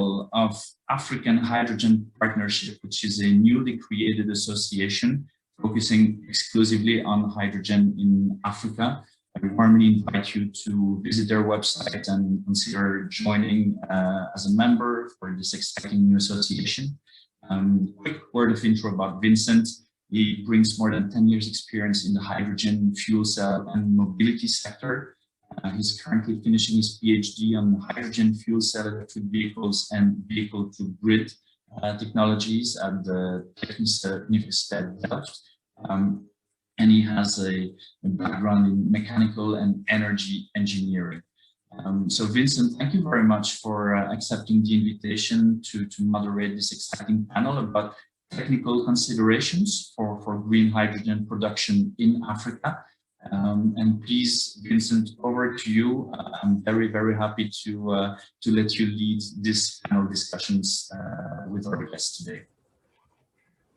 panel of African Hydrogen Partnership, which is a newly created association focusing exclusively on hydrogen in Africa. I warmly invite you to visit their website and consider joining as a member for this exciting new association. Quick word of intro about Vincent. He brings more than 10 years experience in the hydrogen, fuel cell and mobility sector. He's currently finishing his PhD on hydrogen fuel cell electric vehicles and vehicle-to-grid technologies at the Technische Universiteit Delft. And he has a background in mechanical and energy engineering. So Vincent, thank you very much for accepting the invitation to moderate this exciting panel about technical considerations for green hydrogen production in Africa. And please, Vincent, over to you. I'm very, very happy to let you lead this panel discussions with our guests today.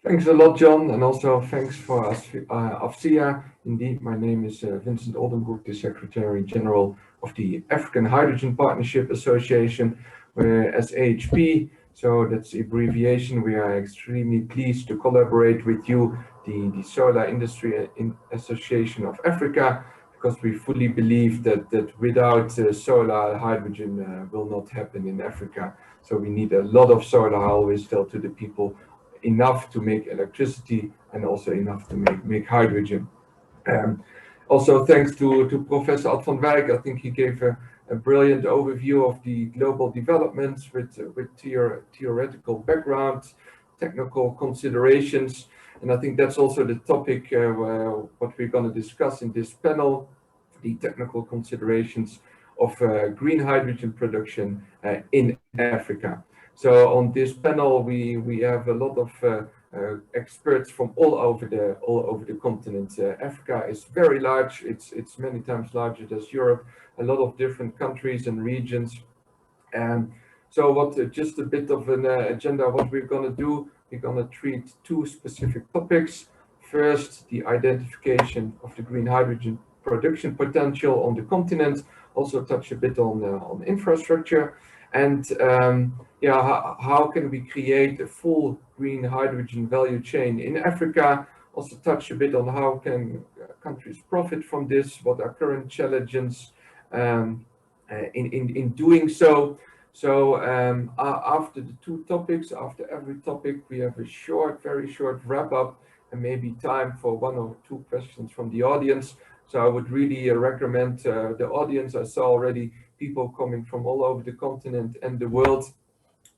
Thanks a lot, John, and also thanks for AFSIA. Indeed, my name is Vincent Oldenbroek, the Secretary General of the African Hydrogen Partnership Association, as AHP. So that's the abbreviation. We are extremely pleased to collaborate with you, the Solar Industry Association of Africa, because we fully believe that without solar, hydrogen will not happen in Africa. So we need a lot of solar. I always tell to the people, enough to make electricity and also enough to make hydrogen. Also thanks to Professor Ad van Wijk. I think he gave a brilliant overview of the global developments with theoretical background, technical considerations. And I think that's also the topic what we're going to discuss in this panel, the technical considerations of green hydrogen production in Africa. So on this panel, we have a lot of experts from all over the continent. Africa is very large. It's many times larger than Europe. A lot of different countries and regions. And so just a bit of an agenda. What we're going to do, we're going to treat two specific topics. First, the identification of the green hydrogen production potential on the continent. Also touch a bit on infrastructure. And how can we create a full green hydrogen value chain in Africa? Also touch a bit on how can countries profit from this, what are current challenges in doing so. So after the two topics, after every topic, we have a very short wrap up and maybe time for one or two questions from the audience. So I would really recommend the audience. I saw already people coming from all over the continent and the world,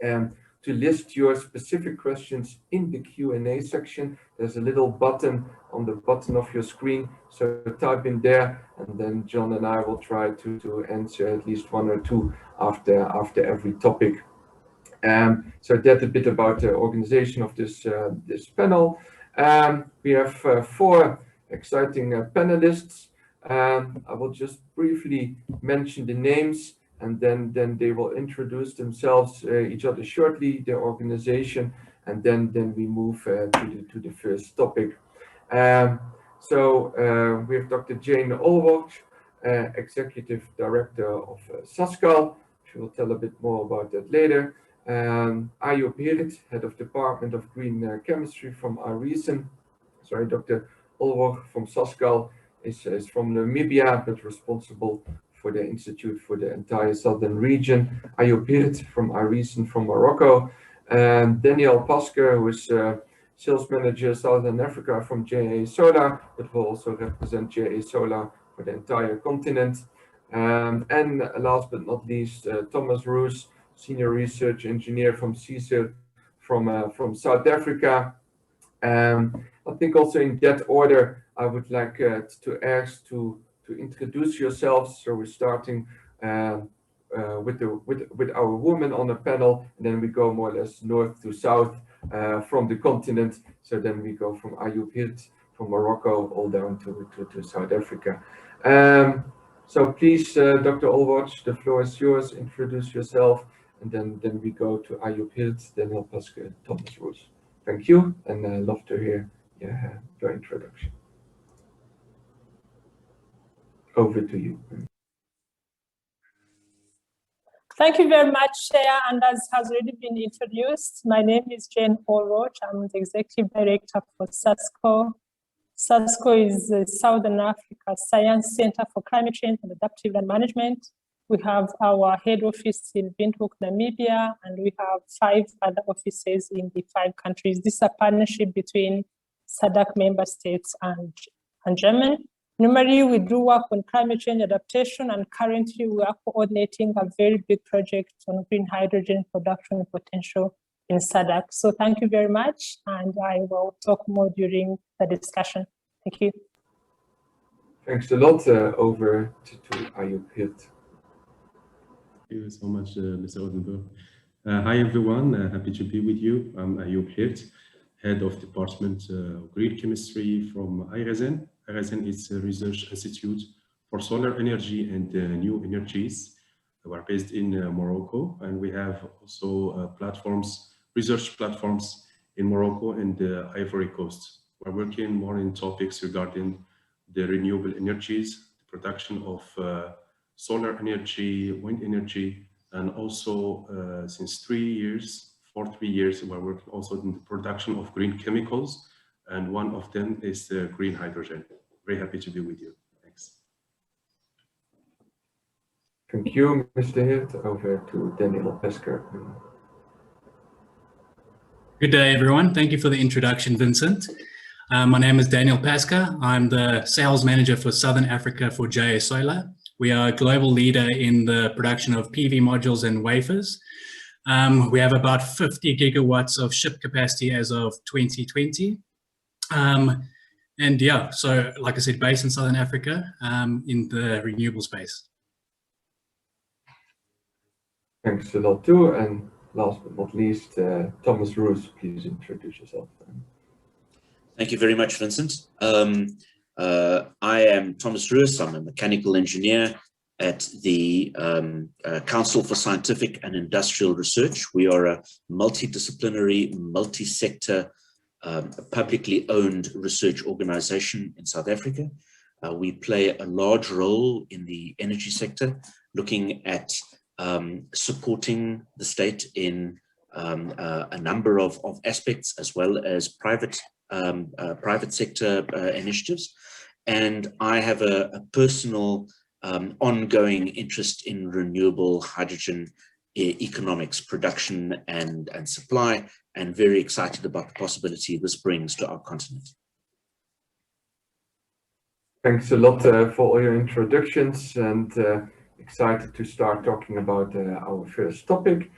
to list your specific questions in the Q&A section. There's a little button on the bottom of your screen, so type in there, and then John and I will try to answer at least one or two after every topic. So that's a bit about the organization of this panel. We have four exciting panelists. I will just briefly mention the names, and then they will introduce themselves, each other shortly, their organization, and then we move to the first topic. So we have Dr. Jane Olwach, Executive Director of Sascal. She will tell a bit more about that later. Ayub Hirit, Head of Department of Green Chemistry from Arisen. Sorry, Dr. Olwach from Sascal is from Namibia, but responsible for the Institute for the entire southern region. Ayub Hirit from Arisen from Morocco. Daniel Pasker, who is Sales Manager Southern Africa from JA Solar, but will also represent JA Solar for the entire continent. And last but not least, Thomas Roos, Senior Research Engineer from CSIR from South Africa. I think also in that order, I would like to ask to introduce yourselves. So we're starting with our women on the panel, and then we go more or less north to south from the continent. So then we go from Ayub Hirt from Morocco all down to South Africa. So please, Dr. Olwach, the floor is yours. Introduce yourself, and then we go to Ayub Hirt, Daniel Pasker, and Thomas Roos. Thank you, and I love to hear your introduction. Over to you. Thank you very much, Chair. And as has already been introduced, my name is Jane Allroach. I'm the Executive Director for SASCO. SASCO is the Southern Africa Science Center for Climate Change and Adaptive Land Management. We have our head office in Windhoek, Namibia, and we have 5 other offices in the 5 countries. This is a partnership between SADC member states and Germany. Normally, we do work on climate change adaptation, and currently we are coordinating a very big project on green hydrogen production potential in SADC. So thank you very much, and I will talk more during the discussion. Thank you. Thanks a lot. Over to Ayub Hirt. Thank you so much, Mr. Oldenburg. Hi everyone, happy to be with you. I'm Ayub Hirt, Head of Department of Green Chemistry from IRESEN. IRESEN is a research institute for solar energy and new energies. We are based in Morocco, and we have also research platforms in Morocco and the Ivory Coast. We're working more in topics regarding the renewable energies, the production of solar energy, wind energy, and also since 3 years, we're working also in the production of green chemicals, and one of them is green hydrogen. Very happy to be with you. Thanks. Thank you, Mr. Hirt. Over to Daniel Pesker. Good day, everyone. Thank you for the introduction, Vincent. My name is Daniel Pesker. I'm the sales manager for Southern Africa for JA Solar. We are a global leader in the production of PV modules and wafers. We have about 50 gigawatts of ship capacity as of 2020. And yeah, so like I said, based in Southern Africa in the renewable space. Thanks a lot too. And last but not least, Thomas Russ, please introduce yourself. Thank you very much, Vincent. I am Thomas Russ. I'm a mechanical engineer at the Council for Scientific and Industrial Research. We are a multidisciplinary, multi-sector, publicly owned research organization in South Africa. We play a large role in the energy sector, looking at supporting the state in a number of aspects, as well as private sector initiatives. And I have a personal ongoing interest in renewable hydrogen economics, production and supply, and very excited about the possibility this brings to our continent. Thanks a lot for all your introductions, and excited to start talking about our first topic,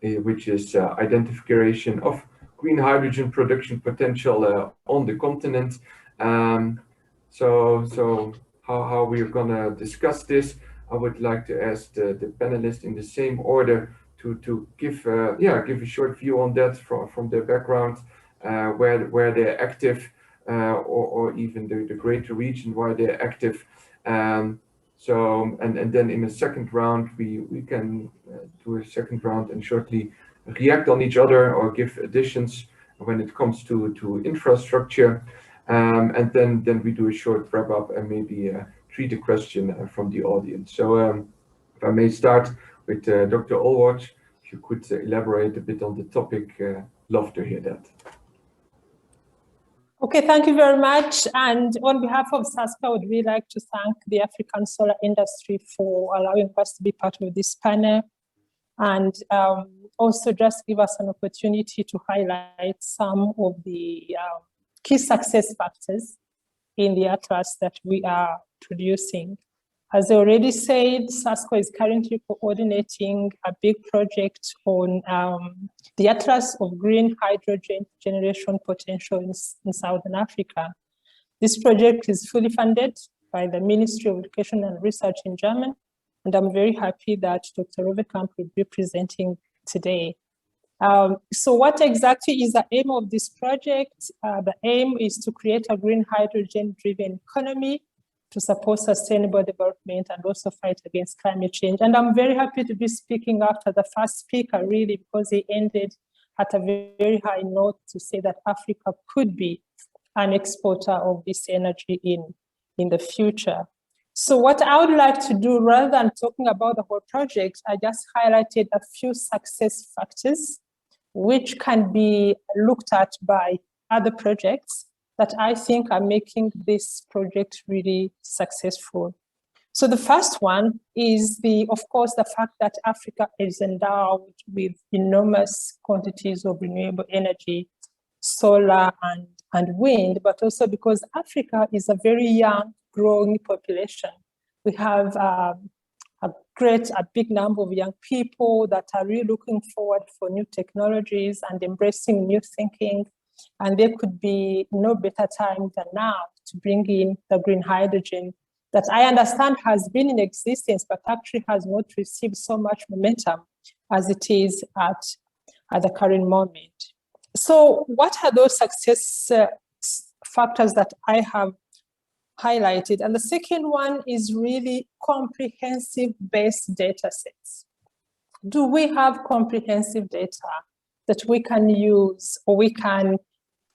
which is identification of green hydrogen production potential on the continent. So how we're gonna discuss this, I would like to ask the panelists in the same order to give a short view on that from their background, where they're active, or even the greater region where they're active. So then in a second round we can do a second round and shortly react on each other or give additions when it comes to infrastructure, and then we do a short wrap up and maybe treat a question from the audience. So if I may start with Dr. Allroach, if you could elaborate a bit on the topic, love to hear that. Okay, thank you very much. And on behalf of SASCO, I would really like to thank the African solar industry for allowing us to be part of this panel, and also just give us an opportunity to highlight some of the key success factors in the atlas that we are producing. As I already said, SASCO is currently coordinating a big project on the Atlas of Green Hydrogen Generation Potential in Southern Africa. This project is fully funded by the Ministry of Education and Research in Germany, and I'm very happy that Dr. Rovekamp will be presenting today. So what exactly is the aim of this project? The aim is to create a green hydrogen-driven economy to support sustainable development and also fight against climate change. And I'm very happy to be speaking after the first speaker, really, because he ended at a very high note to say that Africa could be an exporter of this energy in the future. So what I would like to do, rather than talking about the whole project, I just highlighted a few success factors which can be looked at by other projects that I think are making this project really successful. So the first one is, of course, the fact that Africa is endowed with enormous quantities of renewable energy, solar and wind, but also because Africa is a very young, growing population. We have a big number of young people that are really looking forward for new technologies and embracing new thinking. And there could be no better time than now to bring in the green hydrogen that I understand has been in existence, but actually has not received so much momentum as it is at the current moment. So what are those success factors that I have highlighted? And the second one is really comprehensive base data sets. Do we have comprehensive data that we can use, or we can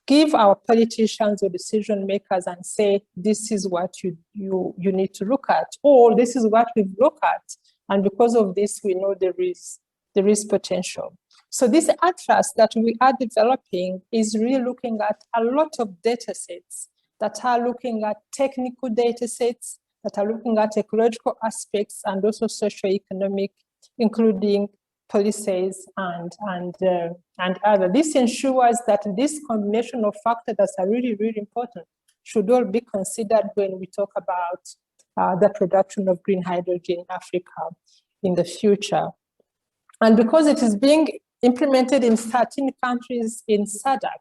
give our politicians or decision makers and say, this is what you need to look at, or this is what we've looked at, and because of this, we know there is potential. So this atlas that we are developing is really looking at a lot of data sets that are looking at technical data sets, that are looking at ecological aspects and also socioeconomic, including policies and other. This ensures that this combination of factors that are really, really important should all be considered when we talk about the production of green hydrogen in Africa in the future. And because it is being implemented in 13 countries in SADC,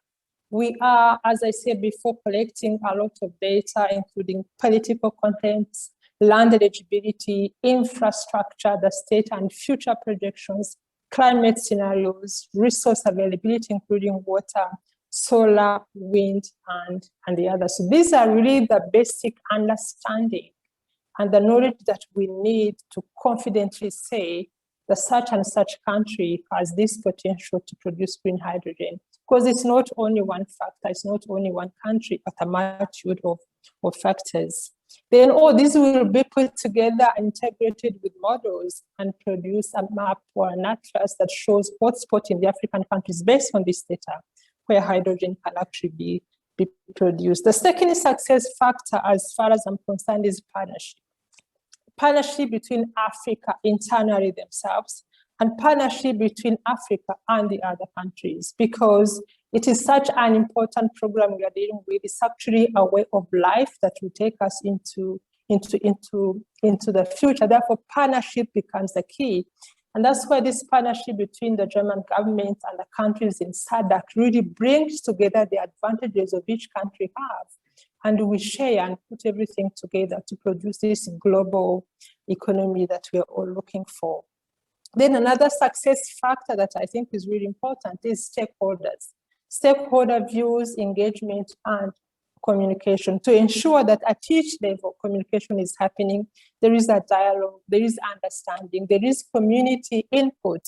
we are, as I said before, collecting a lot of data, including political contents, land eligibility, infrastructure, the state and future projections, climate scenarios, resource availability, including water, solar, wind, and the others. So these are really the basic understanding and the knowledge that we need to confidently say that such and such country has this potential to produce green hydrogen. Because it's not only one factor, it's not only one country, but a multitude of factors. Then all these will be put together, integrated with models, and produce a map or an atlas that shows hotspots in the African countries based on this data, where hydrogen can actually be produced. The second success factor, as far as I'm concerned, is partnership. Partnership between Africa internally themselves, and partnership between Africa and the other countries, because it is such an important program we are dealing with. It's actually a way of life that will take us into the future. Therefore, partnership becomes the key. And that's why this partnership between the German government and the countries in SADC really brings together the advantages of each country have. And we share and put everything together to produce this global economy that we are all looking for. Then another success factor that I think is really important is stakeholders. Stakeholder views, engagement, and communication to ensure that at each level communication is happening, there is a dialogue, there is understanding, there is community input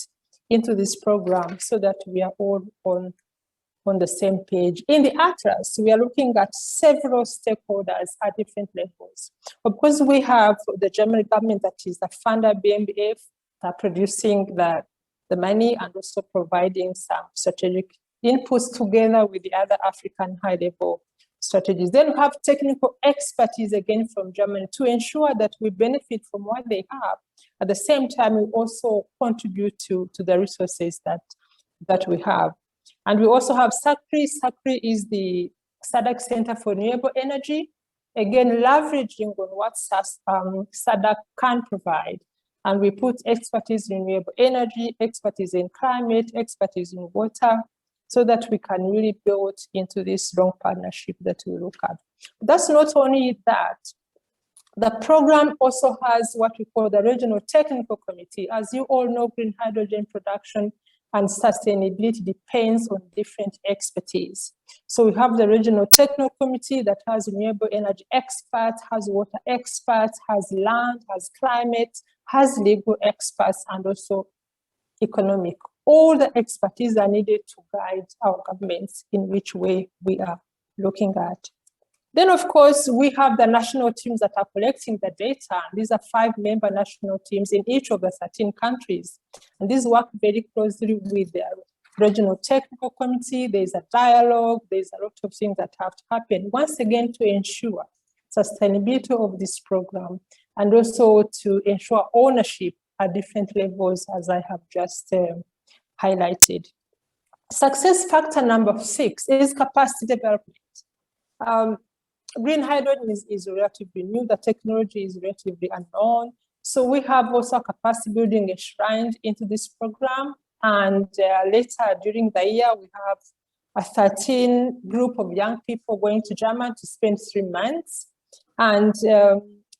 into this program so that we are all on the same page. In the atlas, we are looking at several stakeholders at different levels. Of course, we have the German government, that is the funder, BMBF, producing the money and also providing some strategic inputs together with the other African high-level strategies. Then we have technical expertise again from Germany to ensure that we benefit from what they have. At the same time, we also contribute to the resources that we have. And we also have SACRI. SACRI is the SADC Center for Renewable Energy, again, leveraging on what SADC can provide. And we put expertise in renewable energy, expertise in climate, expertise in water, so that we can really build into this long partnership that we look at. That's not only that. The program also has what we call the Regional Technical Committee. As you all know, green hydrogen production and sustainability depends on different expertise. So we have the Regional Technical Committee that has renewable energy experts, has water experts, has land, has climate, has legal experts, and also economic. All the expertise are needed to guide our governments in which way we are looking at. Then, of course, we have the national teams that are collecting the data. These are 5-member national teams in each of the 13 countries. And these work very closely with the regional technical committee. There's a dialogue. There's a lot of things that have to happen, once again, to ensure sustainability of this program, and also to ensure ownership at different levels, as I have just highlighted. Success factor number 6 is capacity development. Green hydrogen is relatively new. The technology is relatively unknown. So we have also capacity building enshrined into this program. And later during the year, we have a 13 group of young people going to Germany to spend 3 months. And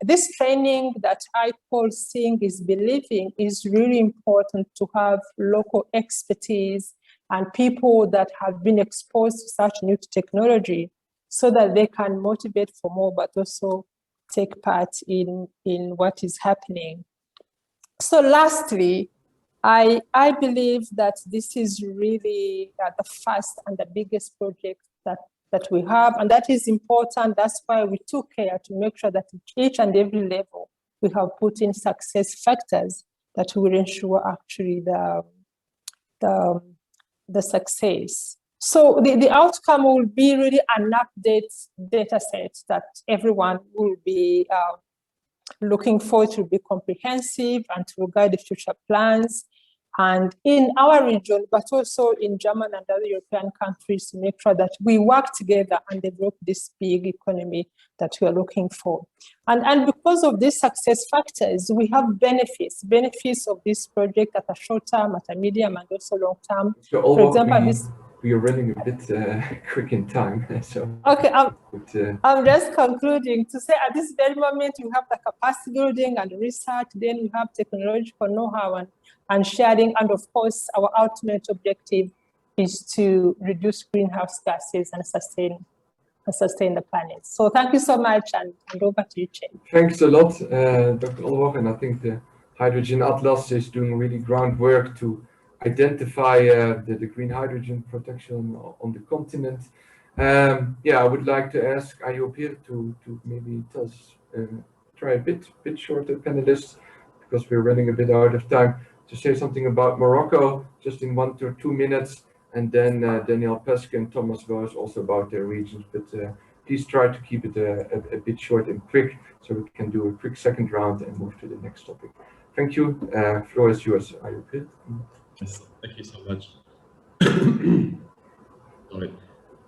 this training that I call Seeing is Believing is really important to have local expertise and people that have been exposed to such new technology, so that they can motivate for more, but also take part in what is happening. So lastly, I believe that this is really the first and the biggest project that we have, and that is important. That's why we took care to make sure that at each and every level, we have put in success factors that will ensure actually the success. So the outcome will be really an update data set that everyone will be looking for, to be comprehensive and to guide the future plans. And in our region, but also in Germany and other European countries, to make sure that we work together and develop this big economy that we are looking for. And because of these success factors, we have benefits of this project at a short term, at a medium, and also long term. So for example, we are running a bit quick in time. So okay, I'm just concluding to say at this very moment, we have the capacity building and research, then we have technological know-how and sharing. And of course, our ultimate objective is to reduce greenhouse gases and sustain the planet. So thank you so much, and over to you, Chen. Thanks a lot, Dr. Olwach. And I think the Hydrogen Atlas is doing really groundwork to identify the green hydrogen production on the continent. Yeah, I would like to ask Ayub here to maybe tell us, try a bit shorter, panelists, because we're running a bit out of time, to say something about Morocco, just in 1 to 2 minutes, and then Daniel Pesca and Thomas Goes also about their regions. But please try to keep it a bit short and quick, so we can do a quick second round and move to the next topic. Thank you. Floor is yours, Ayub. Yes, thank you so much. All right.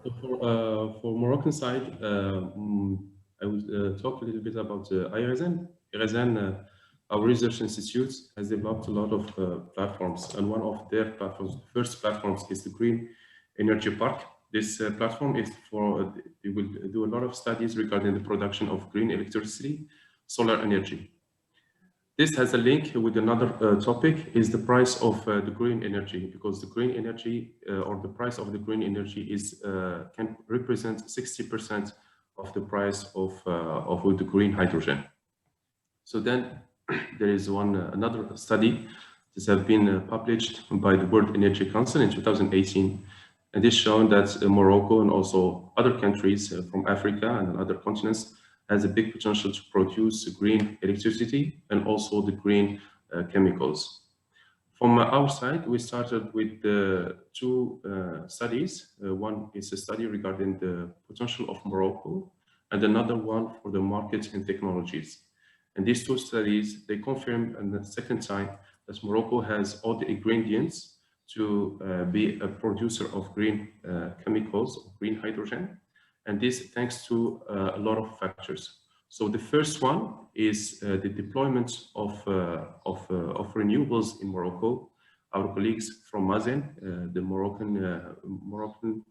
So for Moroccan side, I will talk a little bit about IRSN. IRSN, our research institute, has developed a lot of platforms, and one of their platforms, the first platforms, is the Green Energy Park. This platform is for, it will do a lot of studies regarding the production of green electricity, solar energy. This has a link with another topic, is the price of the green energy, because the green energy or the price of the green energy is can represent 60% of the price of the green hydrogen. So then there is another study that has been published by the World Energy Council in 2018, and this shown that Morocco and also other countries from Africa and other continents has a big potential to produce green electricity and also the green chemicals. From our side, we started with 2 studies. One is a study regarding the potential of Morocco, and another one for the market and technologies. And these 2 studies, they confirm, and the second time, that Morocco has all the ingredients to be a producer of green chemicals, green hydrogen. And this thanks to a lot of factors. So the first one is the deployment of renewables in Morocco. Our colleagues from Mazen, the Moroccan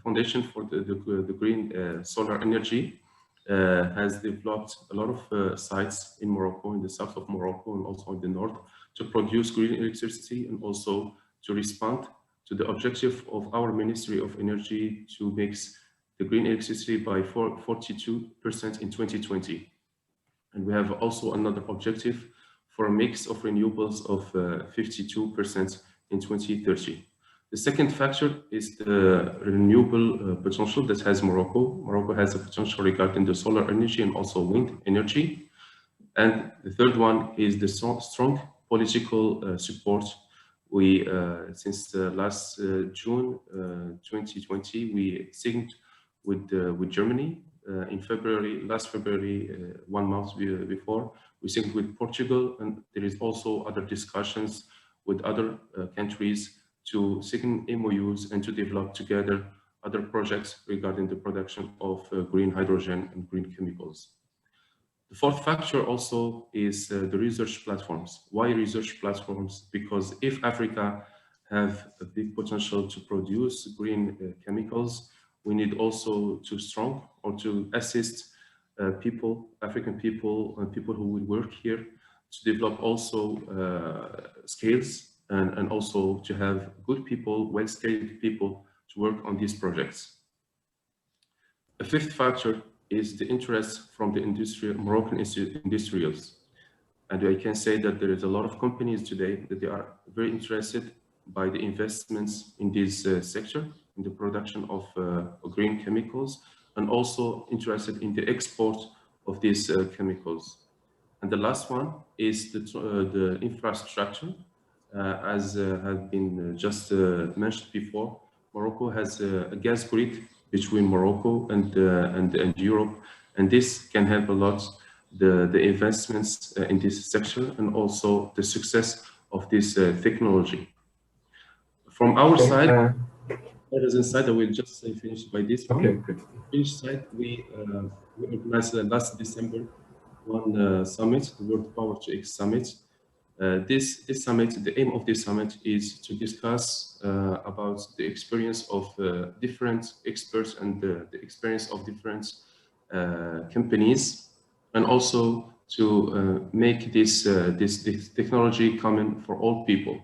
Foundation for the Green Solar Energy, has developed a lot of sites in Morocco, in the south of Morocco and also in the north, to produce green electricity and also to respond to the objective of our Ministry of Energy to mix the green electricity by 42% in 2020. And we have also another objective for a mix of renewables of 52% in 2030. The second factor is the renewable potential that has Morocco. Morocco has a potential regarding the solar energy and also wind energy. And the third one is the strong political support. We, since last June 2020, we signed with Germany in February, last February, 1 month before, we signed with Portugal, and there is also other discussions with other countries to sign MOUs and to develop together other projects regarding the production of green hydrogen and green chemicals. The fourth factor also is the research platforms. Why research platforms? Because if Africa have a big potential to produce green chemicals, we need also to strong or to assist people, African people, and people who will work here to develop also skills and also to have good people, well-skilled people to work on these projects. A fifth factor is the interest from the Moroccan industrials. And I can say that there is a lot of companies today that they are very interested by the investments in this sector, in the production of green chemicals, and also interested in the export of these chemicals. And the last one is the infrastructure. As has been just mentioned before, Morocco has a gas grid between Morocco and Europe, and this can help a lot the investments in this sector and also the success of this technology. From our side, I will just finish by this one. Okay, good. Finnish side, we organized last December one summit, the World Power to X Summit. This summit, the aim of this summit is to discuss about the experience of different experts and the experience of different companies, and also to make this technology common for all people.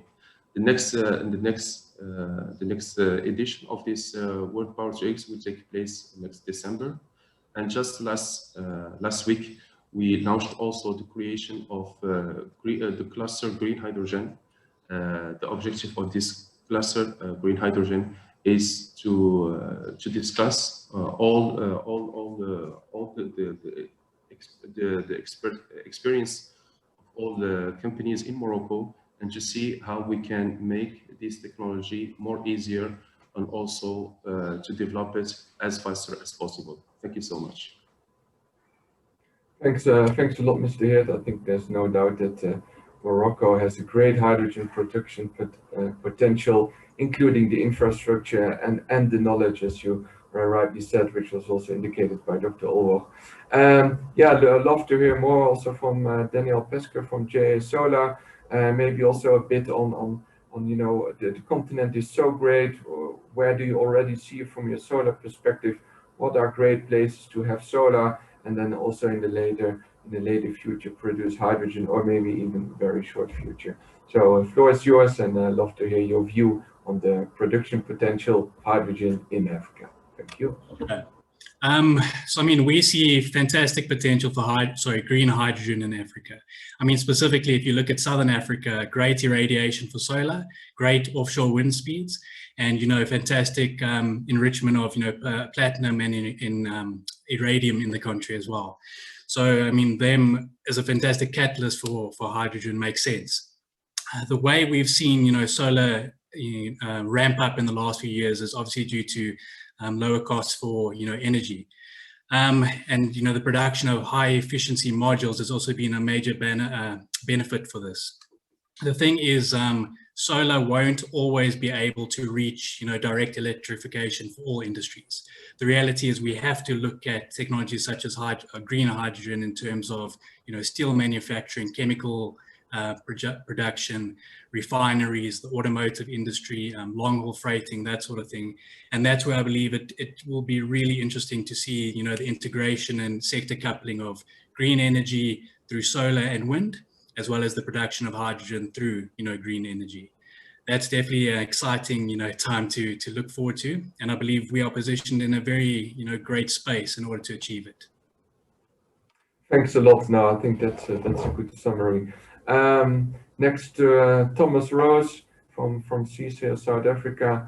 The next edition of this World Power to X will take place next December, and just last week we launched also the creation of the cluster green hydrogen. The objective of this cluster green hydrogen is to discuss all the experience of all the companies in Morocco, and to see how we can make this technology more easier and also to develop it as faster as possible. Thank you so much. Thanks a lot, Mr. Heert. I think there's no doubt that Morocco has a great hydrogen production potential, including the infrastructure and the knowledge, as you rightly said, which was also indicated by Dr. Olwach. Yeah, I'd love to hear more also from Daniel Pesker from JA Solar. Maybe also a bit on you know, the continent is so great. Where do you already see from your solar perspective? What are great places to have solar? And then also in the later future produce hydrogen, or maybe even very short future. So the floor is yours, and I'd love to hear your view on the production potential of hydrogen in Africa. Thank you. Okay. So I mean, we see fantastic potential for green hydrogen in Africa. I mean, specifically, if you look at Southern Africa, great irradiation for solar, great offshore wind speeds, and, you know, fantastic enrichment of, you know, platinum and in iridium in the country as well. So, I mean, them as a fantastic catalyst for hydrogen makes sense. The way we've seen, you know, solar ramp up in the last few years is obviously due to lower costs for, you know, energy. And, you know, the production of high efficiency modules has also been a major benefit for this. The thing is, solar won't always be able to reach, you know, direct electrification for all industries. The reality is we have to look at technologies such as green hydrogen in terms of, you know, steel manufacturing, chemical production, refineries, the automotive industry, long-haul freighting, that sort of thing. And that's where I believe it will be really interesting to see, you know, the integration and sector coupling of green energy through solar and wind, as well as the production of hydrogen through, you know, green energy. That's definitely an exciting, you know, time to look forward to. And I believe we are positioned in a very, you know, great space in order to achieve it. Thanks a lot. No, I think that's a good summary. Next to Thomas Rose from CSA South Africa.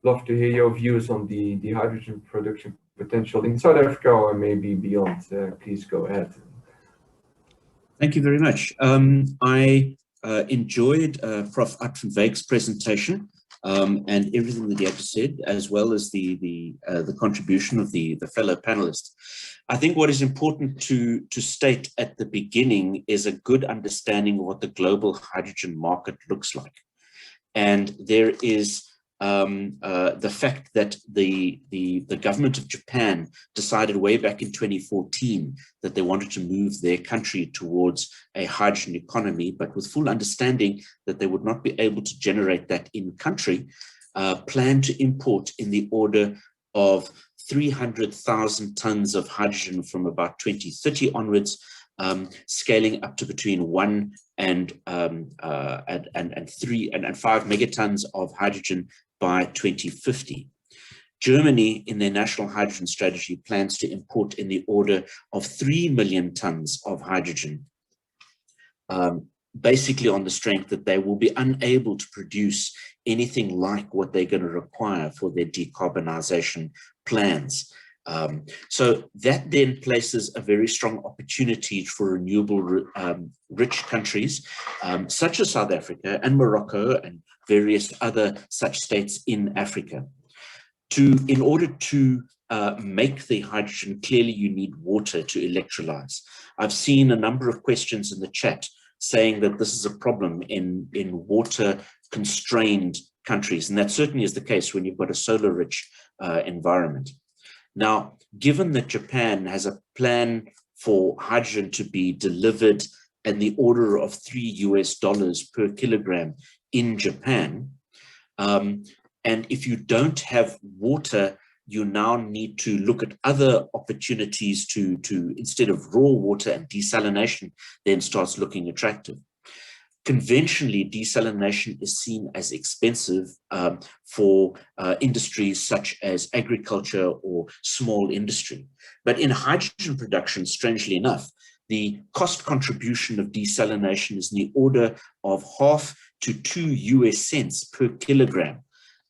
Love to hear your views on the hydrogen production potential in South Africa or maybe beyond. Please go ahead. Thank you very much. I enjoyed Prof. Uittenwijk's presentation and everything that he had to say, as well as the contribution of the fellow panelists. I think what is important to state at the beginning is a good understanding of what the global hydrogen market looks like. And there is the fact that the government of Japan decided way back in 2014 that they wanted to move their country towards a hydrogen economy, but with full understanding that they would not be able to generate that in country, planned to import in the order of 300,000 tons of hydrogen from about 2030 onwards, scaling up to between 1 and 5 megatons of hydrogen by 2050. Germany, in their national hydrogen strategy, plans to import in the order of 3 million tons of hydrogen, basically on the strength that they will be unable to produce anything like what they're going to require for their decarbonization plans. So that then places a very strong opportunity for renewable rich countries such as South Africa and Morocco and various other such states in Africa. In order to make the hydrogen, clearly you need water to electrolyze. I've seen a number of questions in the chat saying that this is a problem in water constrained countries, and that certainly is the case when you've got a solar rich environment. Now, given that Japan has a plan for hydrogen to be delivered in the order of $3 per kilogram in Japan, and if you don't have water, you now need to look at other opportunities to instead of raw water, and desalination then starts looking attractive. Conventionally, desalination is seen as expensive for industries such as agriculture or small industry. But in hydrogen production, strangely enough, the cost contribution of desalination is in the order of half to 2 US cents per kilogram.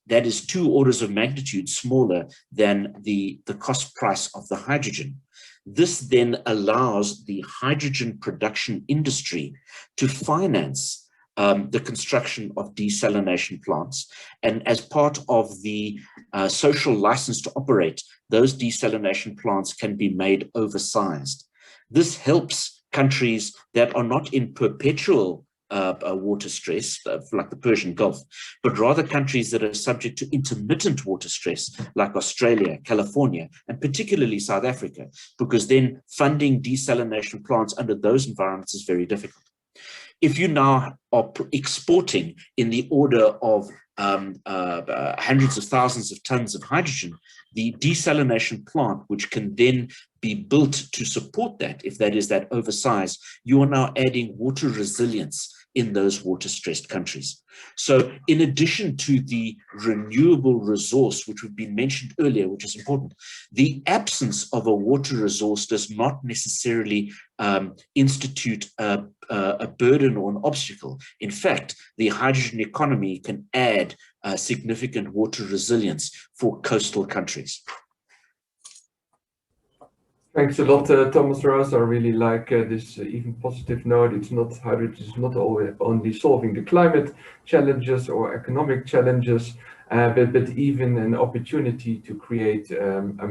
That is 2 orders of magnitude smaller than the cost price of the hydrogen. This then allows the hydrogen production industry to finance the construction of desalination plants. And as part of the social license to operate, those desalination plants can be made oversized. This helps countries that are not in perpetual water stress, like the Persian Gulf, but rather countries that are subject to intermittent water stress, like Australia, California, and particularly South Africa, because then funding desalination plants under those environments is very difficult. If you now are exporting in the order of hundreds of thousands of tons of hydrogen, the desalination plant, which can then be built to support that, if that is that oversized, you are now adding water resilience in those water-stressed countries. So in addition to the renewable resource, which we've been mentioned earlier, which is important, the absence of a water resource does not necessarily institute a burden or an obstacle. In fact, the hydrogen economy can add significant water resilience for coastal countries. Thanks a lot, Thomas Russ. I really like this even positive note. It's not, hydrogen is not only solving the climate challenges or economic challenges, but even an opportunity to create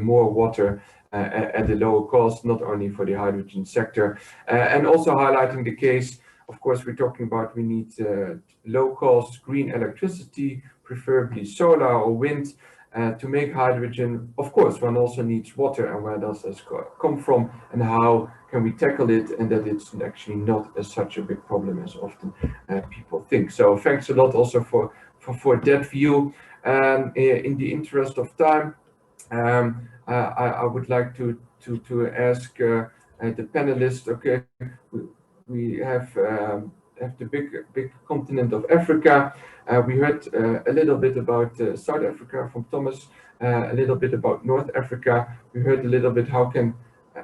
more water at a lower cost, not only for the hydrogen sector. And also highlighting the case, of course, we're talking about we need low cost green electricity, preferably solar or wind. To make hydrogen, of course, one also needs water, and where does this come from, and how can we tackle it, and that it's actually not such a big problem as often people think. So thanks a lot also for that view. In the interest of time, I would like to ask the panelists. Okay, we have the big continent of Africa. We heard a little bit about South Africa from Thomas, a little bit about North Africa. We heard a little bit how can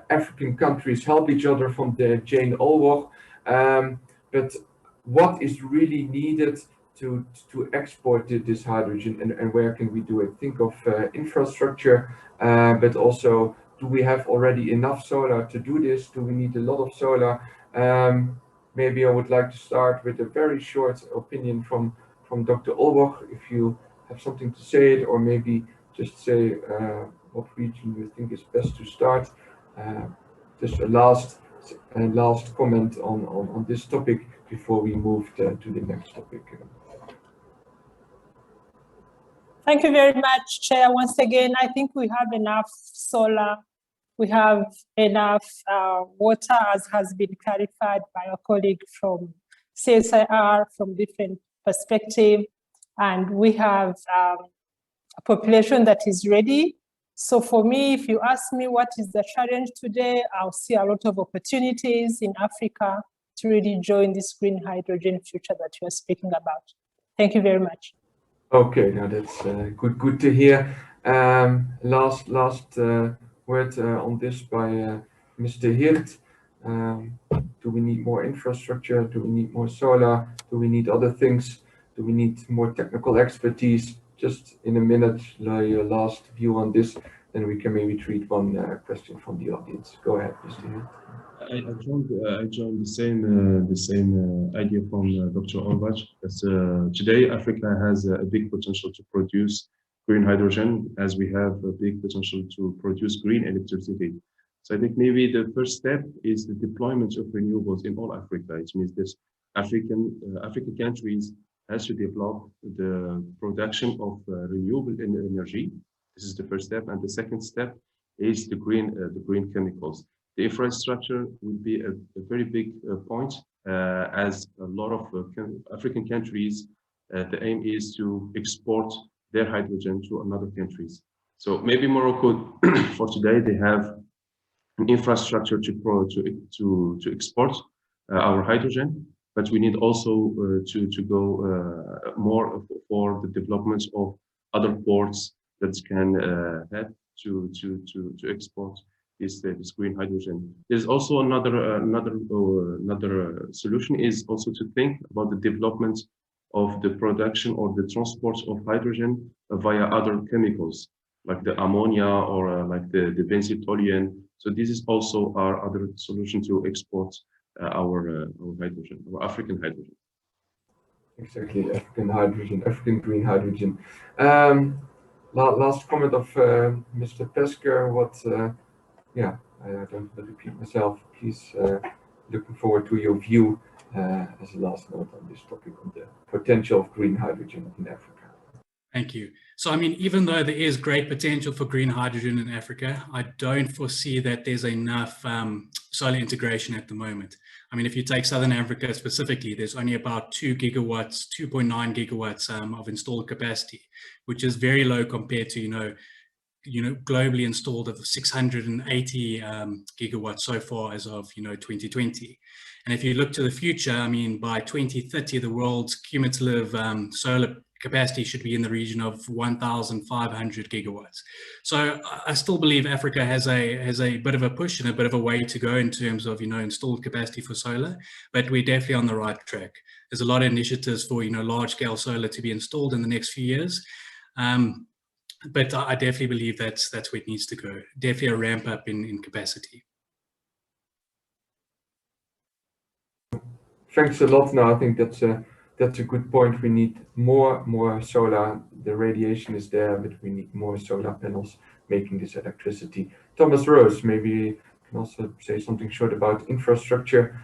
African countries help each other from the Jane Olwog. But what is really needed to export this hydrogen, and where can we do it? Think of infrastructure, but also, do we have already enough solar to do this? Do we need a lot of solar? Maybe I would like to start with a very short opinion from Dr. Olbach, if you have something to say, or maybe just say what region you think is best to start. Just a last comment on this topic before we move to the next topic. Thank you very much, Chair. Once again, I think we have enough solar. We have enough water, as has been clarified by a colleague from CSIR from different perspectives. And we have a population that is ready. So for me, if you ask me what is the challenge today, I'll see a lot of opportunities in Africa to really join this green hydrogen future that you are speaking about. Thank you very much. Okay, now that's good to hear. Last word on this by Mr. Hirt. Do we need more infrastructure? Do we need more solar? Do we need other things? Do we need more technical expertise? Just in a minute, your last view on this, then we can maybe treat one question from the audience. Go ahead, Mr. Hirt. I joined the same idea from Dr. Olbach. Today, Africa has a big potential to produce green hydrogen, as we have a big potential to produce green electricity. So I think maybe the first step is the deployment of renewables in all Africa. It means this African countries has to develop the production of renewable energy. This is the first step, and the second step is the green chemicals. The infrastructure would be a very big point, as a lot of African countries, the aim is to export their hydrogen to another countries. So maybe Morocco, for today, they have an infrastructure to export our hydrogen, but we need also to go more for the development of other ports that can help to export this green hydrogen. There's also another solution is also to think about the development of the production or the transport of hydrogen via other chemicals, like the ammonia or like the benzene. So this is also our other solution to export our hydrogen, our African hydrogen. Exactly, African green hydrogen. Last comment of Mr. Pesker. I don't want to repeat myself. Please, looking forward to your view as a last note on this topic on the potential of green hydrogen in Africa. Thank you. So, I mean, even though there is great potential for green hydrogen in Africa, I don't foresee that there's enough solar integration at the moment. I mean, if you take Southern Africa specifically, there's only about 2.9 gigawatts of installed capacity, which is very low compared to, globally installed of 680 gigawatts so far as of, 2020. And if you look to the future, I mean, by 2030, the world's cumulative solar capacity should be in the region of 1,500 gigawatts. So I still believe Africa has a bit of a push and a bit of a way to go in terms of, installed capacity for solar, but we're definitely on the right track. There's a lot of initiatives for, large scale solar to be installed in the next few years. But I definitely believe that's where it needs to go. Definitely a ramp up in capacity. Thanks a lot. No, I think that's a good point. We need more solar. The radiation is there, but we need more solar panels making this electricity. Thomas Rose, maybe you can also say something short about infrastructure.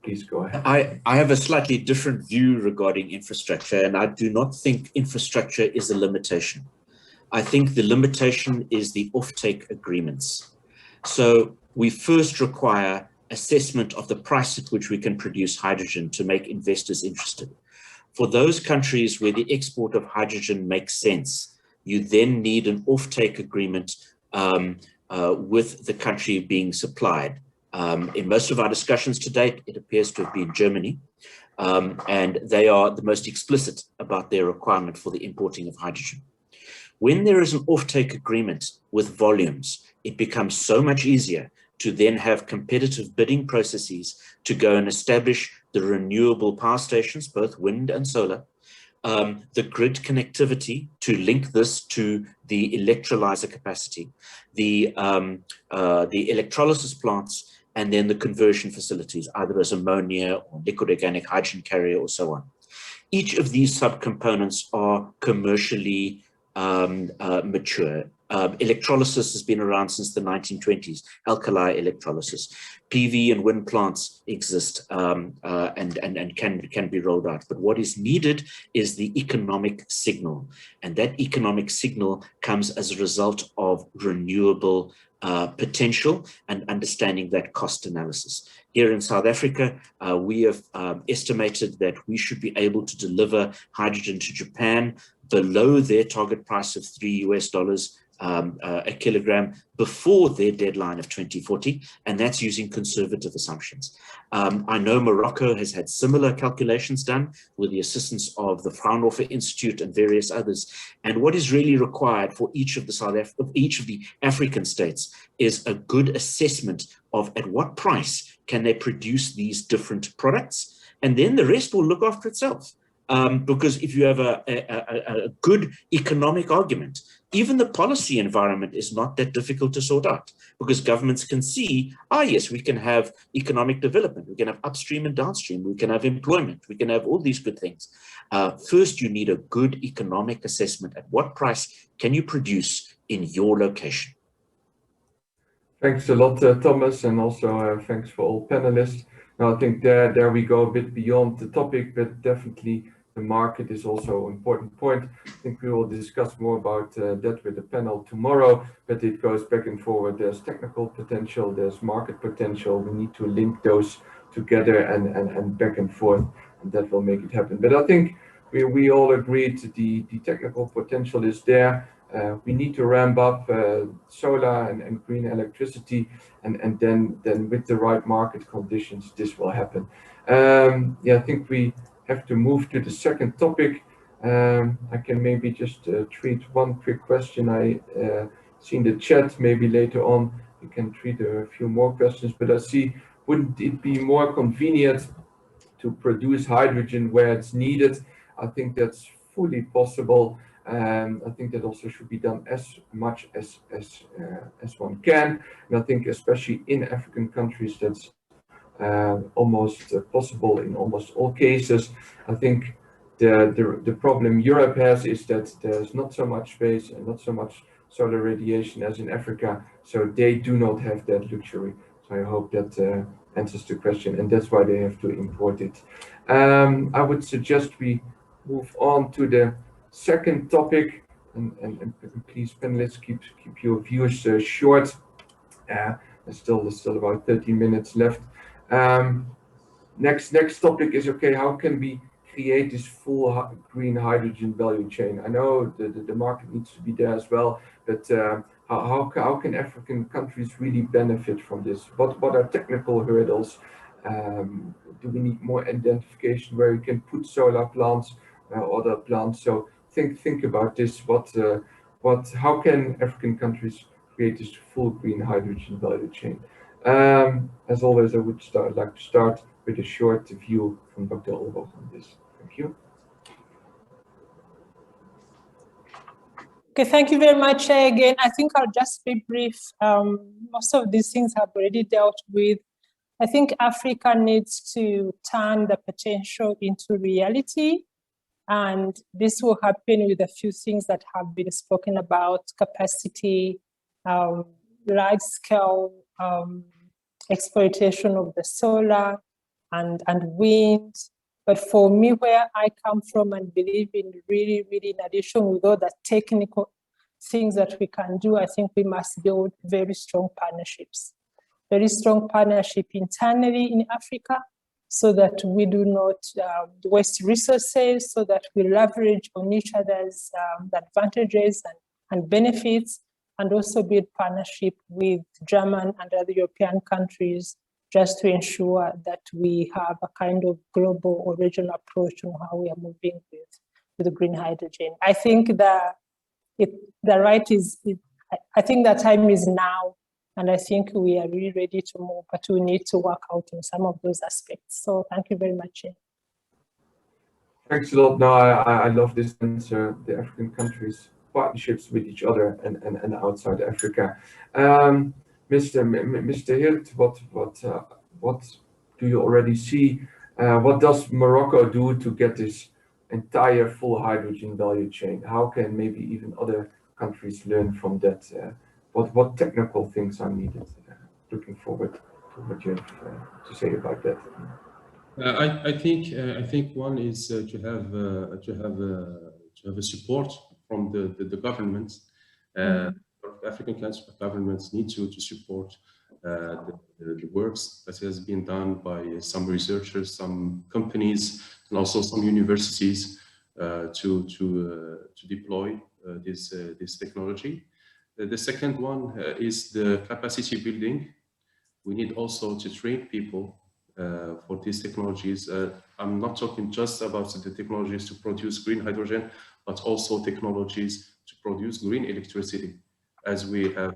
Please go ahead. I have a slightly different view regarding infrastructure, and I do not think infrastructure is a limitation. I think the limitation is the offtake agreements. So we first require assessment of the price at which we can produce hydrogen to make investors interested. For those countries where the export of hydrogen makes sense, you then need an offtake agreement with the country being supplied. In most of our discussions to date, it appears to have been Germany, and they are the most explicit about their requirement for the importing of hydrogen. When there is an offtake agreement with volumes, it becomes so much easier to then have competitive bidding processes to go and establish the renewable power stations, both wind and solar, the grid connectivity to link this to the electrolyzer capacity, the electrolysis plants, and then the conversion facilities, either as ammonia or liquid organic hydrogen carrier or so on. Each of these subcomponents are commercially mature. Electrolysis has been around since the 1920s, alkali electrolysis. PV and wind plants exist and can be rolled out. But what is needed is the economic signal. And that economic signal comes as a result of renewable potential and understanding that cost analysis. Here in South Africa, we have estimated that we should be able to deliver hydrogen to Japan below their target price of $3 a kilogram before their deadline of 2040, and that's using conservative assumptions. I know Morocco has had similar calculations done with the assistance of the Fraunhofer Institute and various others. And what is really required for each of the African states is a good assessment of at what price can they produce these different products, and then the rest will look after itself. Because if you have a good economic argument, even the policy environment is not that difficult to sort out, because governments can see, yes, we can have economic development, we can have upstream and downstream, we can have employment, we can have all these good things. First, you need a good economic assessment. At what price can you produce in your location? Thanks a lot, Thomas, and also thanks for all panelists. Now, I think there we go a bit beyond the topic, but definitely the market is also an important point. I think we will discuss more about that with the panel tomorrow, but it goes back and forward. There's technical potential, there's market potential. We need to link those together and back and forth, and that will make it happen. But I think we all agreed the technical potential is there. We need to ramp up solar and green electricity, and then with the right market conditions, this will happen. I think we have to move to the second topic. I can maybe just treat one quick question. I see in the chat, maybe later on we can treat a few more questions, but I see, wouldn't it be more convenient to produce hydrogen where it's needed? I think that's fully possible. I think that also should be done as much as one can. And I think especially in African countries, that's almost possible in almost all cases. I think the problem Europe has is that there's not so much space and not so much solar radiation as in Africa, so they do not have that luxury. So I hope that answers the question, and that's why they have to import it. I would suggest we move on to the second topic, and please, panelists, keep your views short. There's still about 30 minutes left. Next topic is, okay, how can we create this full green hydrogen value chain? I know the market needs to be there as well, but how can African countries really benefit from this? What are technical hurdles? Do we need more identification where we can put solar plants or other plants? So think about this. How can African countries create this full green hydrogen value chain? As always, I would like to start with a short view from Dr. Olbach on this. Thank you. Okay, thank you very much again. I think I'll just be brief. Most of these things have already dealt with. I think Africa needs to turn the potential into reality. And this will happen with a few things that have been spoken about: capacity, large-scale exploitation of the solar and wind. But for me, where I come from and believe in really, in addition with all the technical things that we can do, I think we must build very strong partnerships. Very strong partnership internally in Africa, so that we do not waste resources, so that we leverage on each other's advantages and benefits, and also build partnership with German and other European countries, just to ensure that we have a kind of global or regional approach on how we are moving with the green hydrogen. I think I think the time is now And I think we are really ready to move, but we need to work out in some of those aspects. So thank you very much. Thanks a lot. No, I love this answer, the African countries' partnerships with each other and outside Africa. Mr. Hirt, what do you already see? What does Morocco do to get this entire full hydrogen value chain? How can maybe even other countries learn from that? What technical things are needed? Looking forward to what you have to say about that. I think one is to have a support from the governments. African governments need to support the works that has been done by some researchers, some companies, and also some universities to deploy this technology. The second one is the capacity building. We need also to train people for these technologies. I'm not talking just about the technologies to produce green hydrogen, but also technologies to produce green electricity. As we have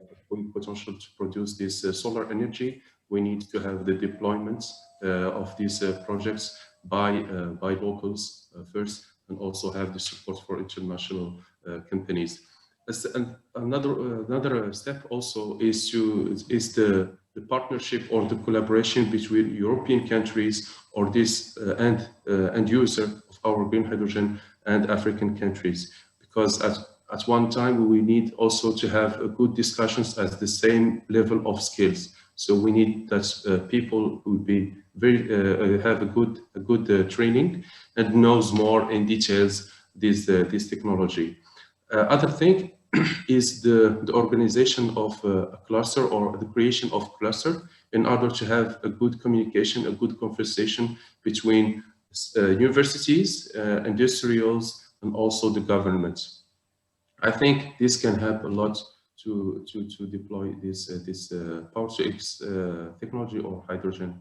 potential to produce this solar energy, we need to have the deployments of these projects by locals first, and also have the support for international companies. And another step also is the partnership or the collaboration between European countries or this end user of our green hydrogen and African countries, because at one time we need also to have a good discussions at the same level of skills. So we need that people who be very have a good training and knows more in details this technology. Other thing is the organization of a cluster or the creation of cluster in order to have a good communication, a good conversation between universities, industrials, and also the governments. I think this can help a lot to deploy this Power-to-X technology or hydrogen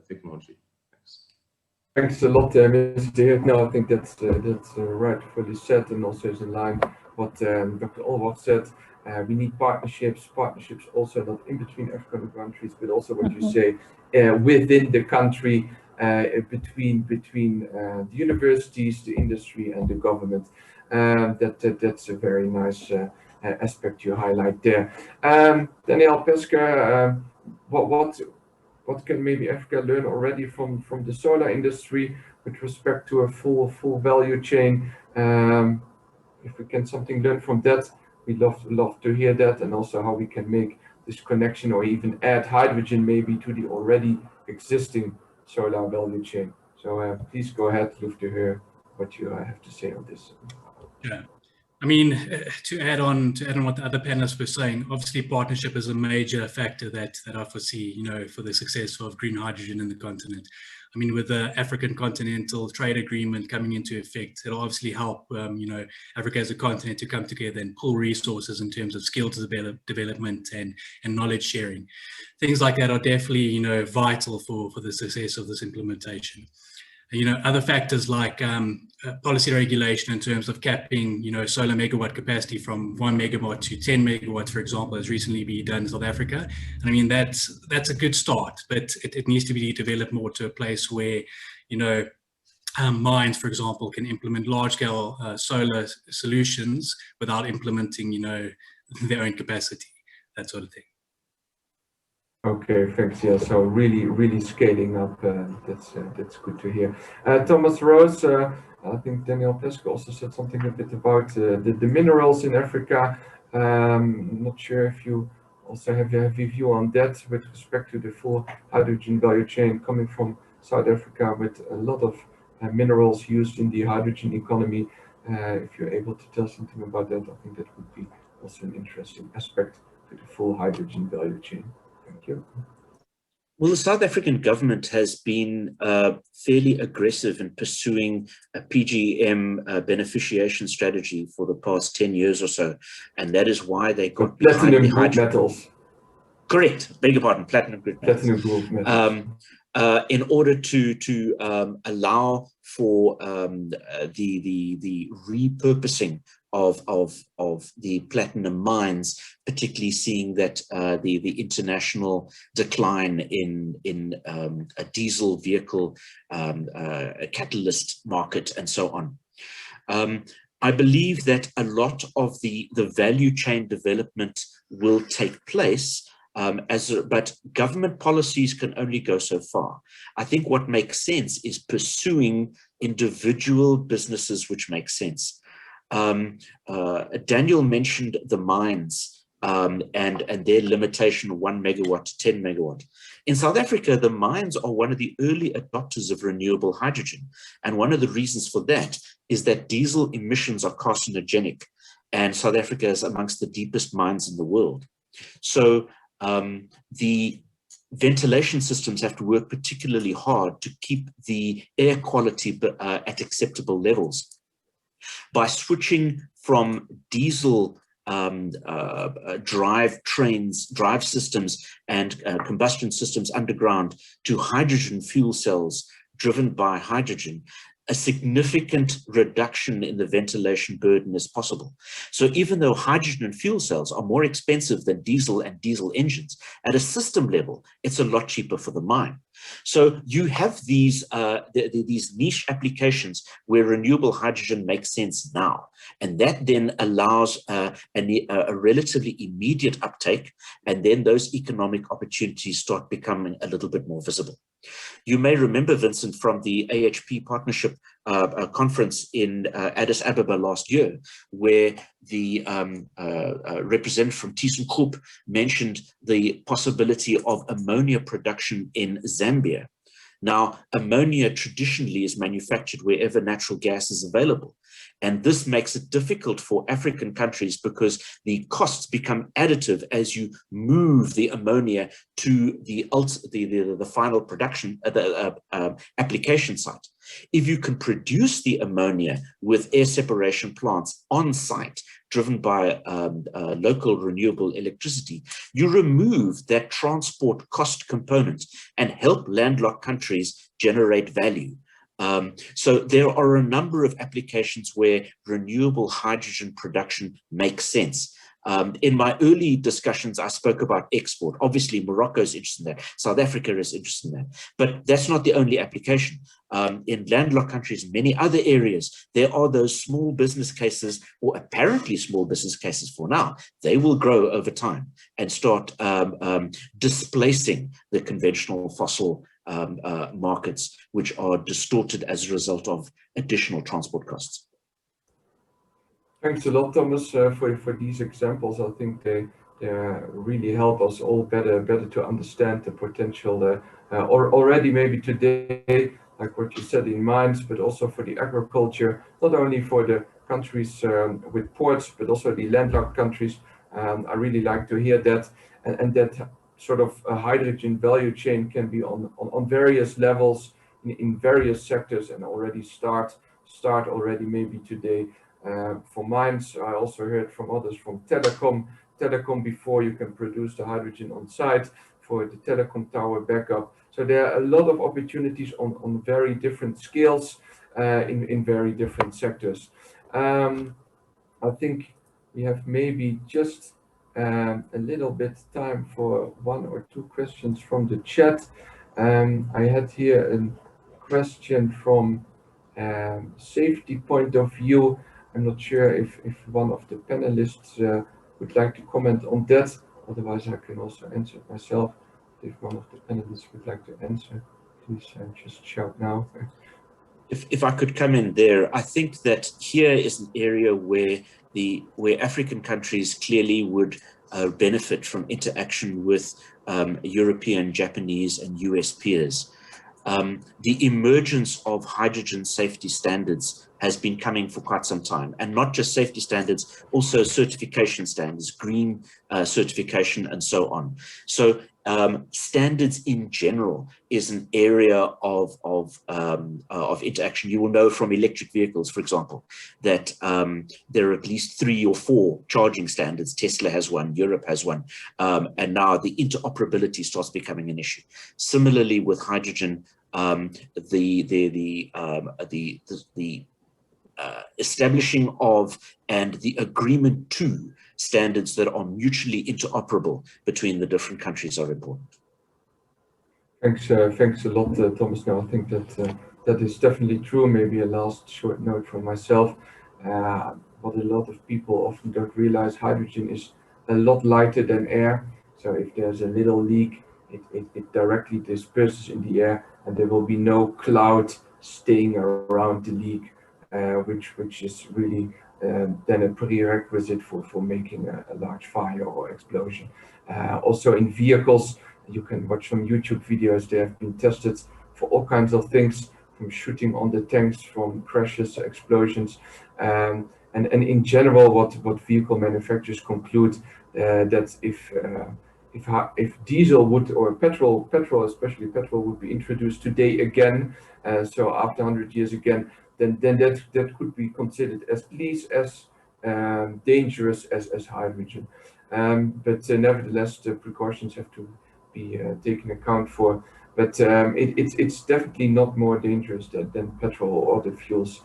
technology. Thanks a lot, Mr. Hirt. No, I think that's rightfully said, and also is in line what Dr. Olwart said. We need partnerships also not in between African countries, but also what you say within the country, between the universities, the industry, and the government. That's a very nice aspect you highlight there. Daniel Pesca, what can maybe Africa learn already from the solar industry with respect to a full value chain? If we can something learn from that, we'd love to hear that, and also how we can make this connection or even add hydrogen maybe to the already existing solar value chain. So please go ahead, love to hear what you have to say on this. Yeah. I mean, to add on what the other panelists were saying, obviously partnership is a major factor that I foresee, for the success of green hydrogen in the continent. I mean, with the African Continental Trade Agreement coming into effect, it'll obviously help, Africa as a continent to come together and pull resources in terms of skills development and knowledge sharing. Things like that are definitely, vital for the success of this implementation. Other factors like policy regulation in terms of capping, solar megawatt capacity from 1 megawatt to 10 megawatts, for example, has recently been done in South Africa. And I mean, that's a good start, but it needs to be developed more to a place where, mines, for example, can implement large-scale solar solutions without implementing, their own capacity, that sort of thing. Okay, thanks. Yeah, so really scaling up. That's good to hear. Thomas Rose, I think Daniel Pesca also said something a bit about the minerals in Africa. Not sure if you also have a view on that with respect to the full hydrogen value chain coming from South Africa, with a lot of minerals used in the hydrogen economy. If you're able to tell something about that, I think that would be also an interesting aspect to the full hydrogen value chain. Thank you. Well, the South African government has been fairly aggressive in pursuing a PGM beneficiation strategy for the past 10 years or so. And that is why they got platinum group metals. Correct. Beg your pardon, platinum group metals. Platinum group metals. in order to allow for the repurposing of the platinum mines, particularly seeing that the international decline in a diesel vehicle catalyst market and so on. I believe that a lot of the value chain development will take place, but government policies can only go so far. I think what makes sense is pursuing individual businesses which make sense. Daniel mentioned the mines and their limitation 1 megawatt to 10 megawatt. In South Africa, the mines are one of the early adopters of renewable hydrogen. And one of the reasons for that is that diesel emissions are carcinogenic, and South Africa is amongst the deepest mines in the world. So the ventilation systems have to work particularly hard to keep the air quality at acceptable levels. By switching from diesel drive systems and combustion systems underground to hydrogen fuel cells driven by hydrogen, a significant reduction in the ventilation burden is possible. So even though hydrogen and fuel cells are more expensive than diesel and diesel engines, at a system level, it's a lot cheaper for the mine. So you have these niche applications where renewable hydrogen makes sense now, and that then allows a relatively immediate uptake, and then those economic opportunities start becoming a little bit more visible. You may remember, Vincent, from the AHP partnership conference in Addis Ababa last year, where the representative from ThyssenKrupp mentioned the possibility of ammonia production in Zambia. Now, ammonia traditionally is manufactured wherever natural gas is available. And this makes it difficult for African countries because the costs become additive as you move the ammonia to the final production, application site. If you can produce the ammonia with air separation plants on site, driven by local renewable electricity, you remove that transport cost component and help landlocked countries generate value. So there are a number of applications where renewable hydrogen production makes sense. In my early discussions, I spoke about export. Obviously, Morocco is interested in that. South Africa is interested in that. But that's not the only application. In landlocked countries, many other areas, there are those small business cases, or apparently small business cases for now. They will grow over time and start displacing the conventional fossil markets, which are distorted as a result of additional transport costs. Thanks a lot, Thomas, for these examples. I think they really help us all better to understand the potential, or already maybe today, like what you said in mines, but also for the agriculture, not only for the countries with ports, but also the landlocked countries. I really like to hear that, and that sort of a hydrogen value chain can be on various levels in various sectors, and already start already maybe today. For mines, I also heard from others from telecom before you can produce the hydrogen on site for the telecom tower backup. So there are a lot of opportunities on very different scales in very different sectors. I think we have maybe just a little bit time for 1 or 2 questions from the chat. I had here a question from safety point of view. I'm not sure if one of the panelists would like to comment on that. Otherwise, I can also answer it myself. If one of the panelists would like to answer, please just shout now. If I could come in there, I think that here is an area where African countries clearly would benefit from interaction with European, Japanese, and US peers. The emergence of hydrogen safety standards has been coming for quite some time, and not just safety standards, also certification standards, green certification, and so on. So standards in general is an area of interaction. You will know from electric vehicles, for example, that there are at least 3 or 4 charging standards. Tesla has one, Europe has one, and now the interoperability starts becoming an issue. Similarly with hydrogen, establishing of and the agreement to standards that are mutually interoperable between the different countries are important. Thanks a lot, Thomas. Now, I think that that is definitely true. Maybe a last short note from myself. What a lot of people often don't realize, hydrogen is a lot lighter than air. So if there's a little leak, it directly disperses in the air, and there will be no cloud staying around the leak, which is really then a prerequisite for making a large fire or explosion. Also in vehicles, you can watch some YouTube videos. They have been tested for all kinds of things, from shooting on the tanks, from crashes, explosions, and in general, what vehicle manufacturers conclude that if diesel would, or petrol, especially petrol, would be introduced today again, so after 100 years again, then that could be considered at least as dangerous as hydrogen. But nevertheless, the precautions have to be taken account for. But it's definitely not more dangerous than petrol or other fuels.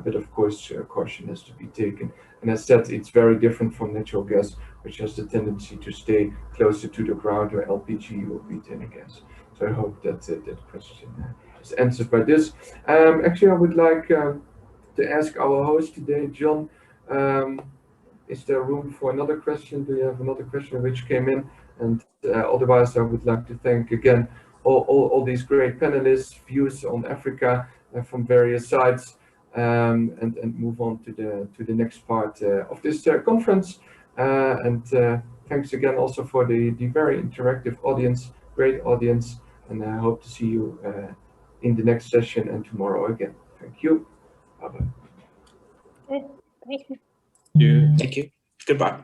But of course, caution has to be taken. And as said, it's very different from natural gas, which has the tendency to stay closer to the ground, or LPG or butane gas. So I hope that that question is answered by this. Actually, I would like to ask our host today, John, is there room for another question? Do you have another question which came in? And otherwise, I would like to thank again all these great panelists, views on Africa from various sides, and move on to the next part of this conference. And thanks again also for the very interactive audience, great audience, and I hope to see you in the next session and tomorrow again. Thank you. Bye-bye. Thank you. Thank you. Goodbye.